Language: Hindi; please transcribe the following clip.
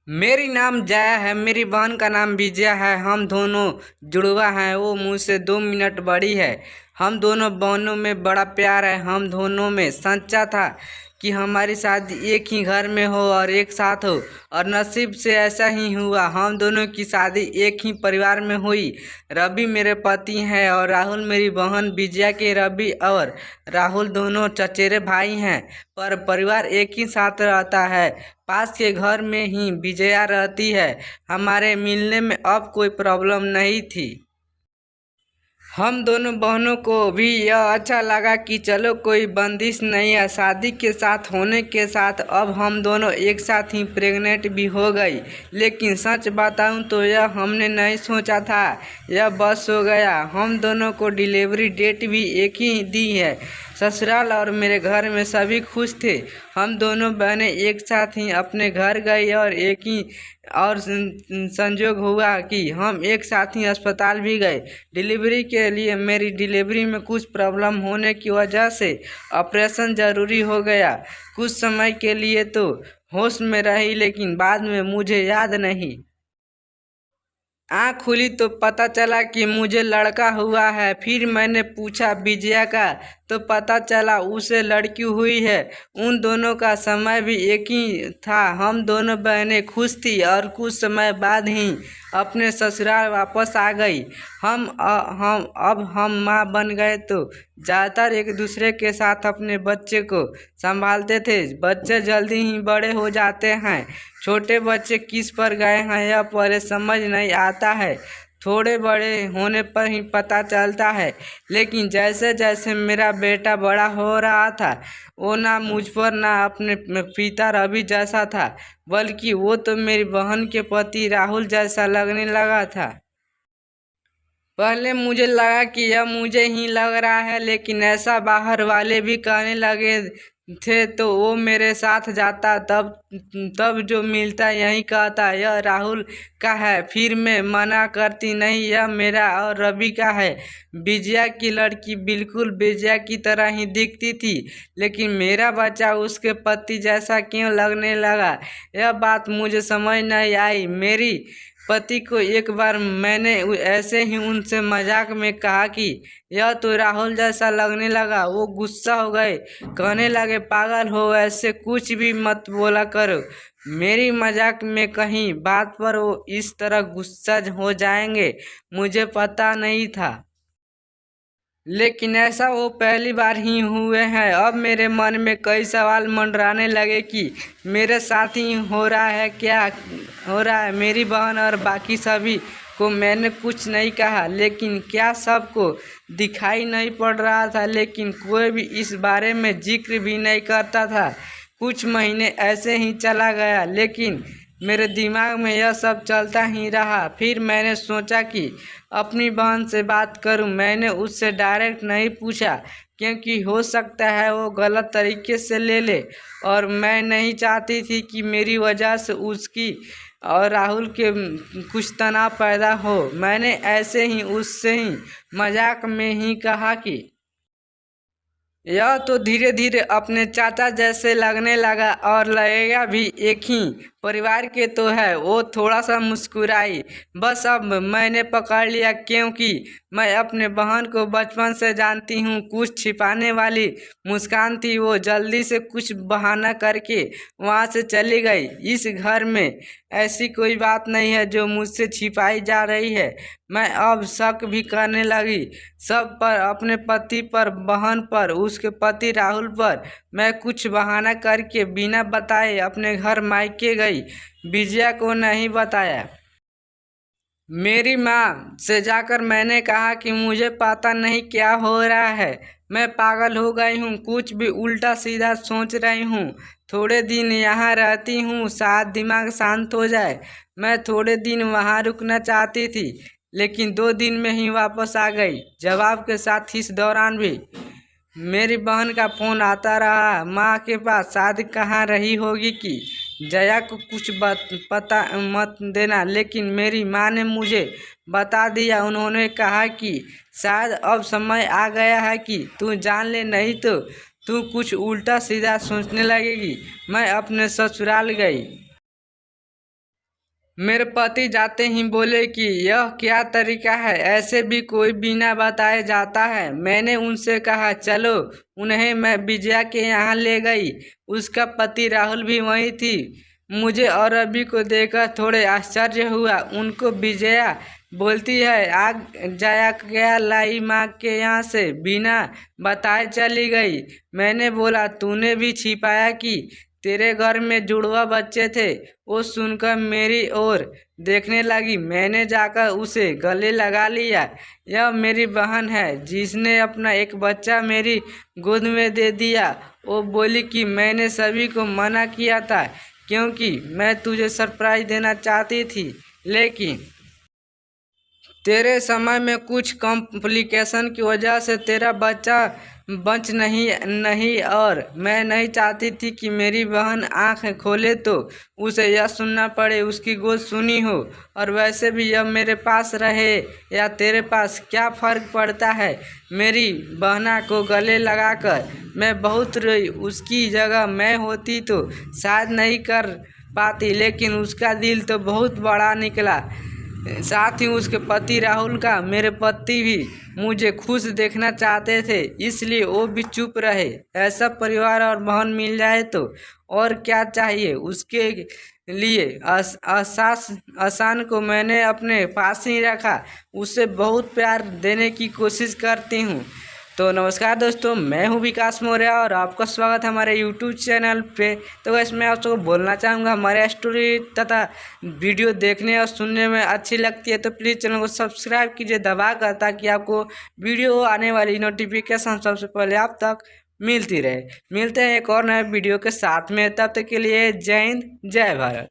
मेरी नाम जया है, मेरी बहन का नाम विजया है। हम दोनों जुड़वा हैं। वो मुझसे 2 मिनट बड़ी है। हम दोनों बहनों में बड़ा प्यार है। हम दोनों में सोचा था कि हमारी शादी एक ही घर में हो और एक साथ हो, और नसीब से ऐसा ही हुआ। हम दोनों की शादी एक ही परिवार में हुई। रवि मेरे पति हैं और राहुल मेरी बहन। विजया के रवि और राहुल दोनों चचेरे भाई हैं, पर परिवार एक ही साथ रहता है। पास के घर में ही विजया रहती है। हमारे मिलने में अब कोई प्रॉब्लम नहीं थी। हम दोनों बहनों को भी यह अच्छा लगा कि चलो कोई बंदिश नहीं है। शादी के साथ होने के साथ अब हम दोनों एक साथ ही प्रेग्नेंट भी हो गई। लेकिन सच बताऊं तो यह हमने नहीं सोचा था, यह बस हो गया। हम दोनों को डिलीवरी डेट भी एक ही दी है। ससुराल और मेरे घर में सभी खुश थे। हम दोनों बहनें एक साथ ही अपने घर गई और एक ही और संजोग हुआ कि हम एक साथ ही अस्पताल भी गए डिलीवरी के लिए। मेरी डिलीवरी में कुछ प्रॉब्लम होने की वजह से ऑपरेशन ज़रूरी हो गया। कुछ समय के लिए तो होश में रही, लेकिन बाद में मुझे याद नहीं। आँख खुली तो पता चला कि मुझे लड़का हुआ है। फिर मैंने पूछा विजया का, तो पता चला उसे लड़की हुई है। उन दोनों का समय भी एक ही था। हम दोनों बहनें खुश थी और कुछ समय बाद ही अपने ससुराल वापस आ गई। हम माँ बन गए तो ज़्यादातर एक दूसरे के साथ अपने बच्चे को संभालते थे। बच्चे जल्दी ही बड़े हो जाते हैं। छोटे बच्चे किस पर गए हैं यह पहले समझ नहीं आता है, थोड़े बड़े होने पर ही पता चलता है। लेकिन जैसे जैसे मेरा बेटा बड़ा हो रहा था, वो ना मुझ पर ना अपने पिता रवि जैसा था, बल्कि वो तो मेरी बहन के पति राहुल जैसा लगने लगा था। पहले मुझे लगा कि यह मुझे ही लग रहा है, लेकिन ऐसा बाहर वाले भी कहने लगे थे। तो वो मेरे साथ जाता, तब जो मिलता यही कहता यह राहुल का है। फिर मैं मना करती, नहीं यह मेरा और रवि का है। विजया की लड़की बिल्कुल विजया की तरह ही दिखती थी, लेकिन मेरा बच्चा उसके पति जैसा क्यों लगने लगा, यह बात मुझे समझ नहीं आई। मेरी पति को एक बार मैंने ऐसे ही उनसे मजाक में कहा कि यह तो राहुल जैसा लगने लगा। वो गुस्सा हो गए, कहने लगे पागल हो, ऐसे कुछ भी मत बोला करो। मेरी मजाक में कहीं बात पर वो इस तरह गुस्सा हो जाएंगे, मुझे पता नहीं था। लेकिन ऐसा वो पहली बार ही हुए हैं। अब मेरे मन में कई सवाल मंडराने लगे कि मेरे साथ ही हो रहा है, क्या हो रहा है। मेरी बहन और बाकी सभी को मैंने कुछ नहीं कहा, लेकिन क्या सबको दिखाई नहीं पड़ रहा था। लेकिन कोई भी इस बारे में जिक्र भी नहीं करता था। कुछ महीने ऐसे ही चला गया, लेकिन मेरे दिमाग में यह सब चलता ही रहा। फिर मैंने सोचा कि अपनी बहन से बात करूं। मैंने उससे डायरेक्ट नहीं पूछा, क्योंकि हो सकता है वो गलत तरीके से ले ले, और मैं नहीं चाहती थी कि मेरी वजह से उसकी और राहुल के कुछ तनाव पैदा हो। मैंने ऐसे ही उससे ही मजाक में ही कहा कि यह तो धीरे धीरे अपने चाचा जैसे लगने लगा और लगेगा भी एक ही परिवार के तो है। वो थोड़ा सा मुस्कुराई। बस अब मैंने पकड़ लिया, क्योंकि मैं अपने बहन को बचपन से जानती हूँ। कुछ छिपाने वाली मुस्कान थी। वो जल्दी से कुछ बहाना करके वहाँ से चली गई। इस घर में ऐसी कोई बात नहीं है जो मुझसे छिपाई जा रही है। मैं अब शक भी करने लगी सब पर, अपने पति पर, बहन पर, उसके पति राहुल पर। मैं कुछ बहाना करके बिना बताए अपने घर मायके गई। विजया को नहीं बताया। मेरी माँ से जाकर मैंने कहा कि मुझे पता नहीं क्या हो रहा है, मैं पागल हो गई हूँ, कुछ भी उल्टा सीधा सोच रही हूँ। थोड़े दिन यहाँ रहती हूँ, शायद दिमाग शांत हो जाए। मैं थोड़े दिन वहाँ रुकना चाहती थी, लेकिन 2 दिन में ही वापस आ गई। जवाब के साथ इस दौरान भी मेरी बहन का फ़ोन आता रहा माँ के पास। शायद कहाँ रही होगी कि जया को कुछ पता मत देना, लेकिन मेरी माँ ने मुझे बता दिया। उन्होंने कहा कि शायद अब समय आ गया है कि तू जान ले, नहीं तो तू कुछ उल्टा सीधा सोचने लगेगी। मैं अपने ससुराल गई। मेरे पति जाते ही बोले कि यह क्या तरीका है, ऐसे भी कोई बिना बताए जाता है। मैंने उनसे कहा चलो। उन्हें मैं विजया के यहाँ ले गई। उसका पति राहुल भी वहीं थी। मुझे और रवि को देखकर थोड़े आश्चर्य हुआ। उनको विजया बोलती है आ जाया क्या लाई माँ के यहाँ से, बिना बताए चली गई। मैंने बोला तूने भी छिपाया कि तेरे घर में जुड़वा बच्चे थे। वो सुनकर मेरी ओर देखने लगी। मैंने जाकर उसे गले लगा लिया। यह मेरी बहन है जिसने अपना एक बच्चा मेरी गोद में दे दिया। वो बोली कि मैंने सभी को मना किया था क्योंकि मैं तुझे सरप्राइज देना चाहती थी, लेकिन तेरे समय में कुछ कॉम्प्लिकेशन की वजह से तेरा बच्चा बच नहीं और मैं नहीं चाहती थी कि मेरी बहन आँख खोले तो उसे यह सुनना पड़े उसकी गोद सुनी हो। और वैसे भी यह मेरे पास रहे या तेरे पास क्या फ़र्क पड़ता है। मेरी बहना को गले लगाकर मैं बहुत रोई। उसकी जगह मैं होती तो शायद नहीं कर पाती, लेकिन उसका दिल तो बहुत बड़ा निकला। साथ ही उसके पति राहुल का मेरे पति भी मुझे खुश देखना चाहते थे, इसलिए वो भी चुप रहे। ऐसा परिवार और बहन मिल जाए तो और क्या चाहिए। उसके लिए आसान को मैंने अपने पास ही रखा। उसे बहुत प्यार देने की कोशिश करती हूँ। तो नमस्कार दोस्तों, मैं हूं विकास मौर्य और आपका स्वागत है हमारे यूट्यूब चैनल पे। तो वैसे मैं आप सबको बोलना चाहूँगा, हमारे स्टोरी तथा वीडियो देखने और सुनने में अच्छी लगती है तो प्लीज़ चैनल को सब्सक्राइब कीजिए दबा कर, ताकि आपको वीडियो आने वाली नोटिफिकेशन सबसे पहले आप तक मिलती रहे। मिलते हैं एक और नए वीडियो के साथ में, तब तक के लिए जय हिंद जय भारत।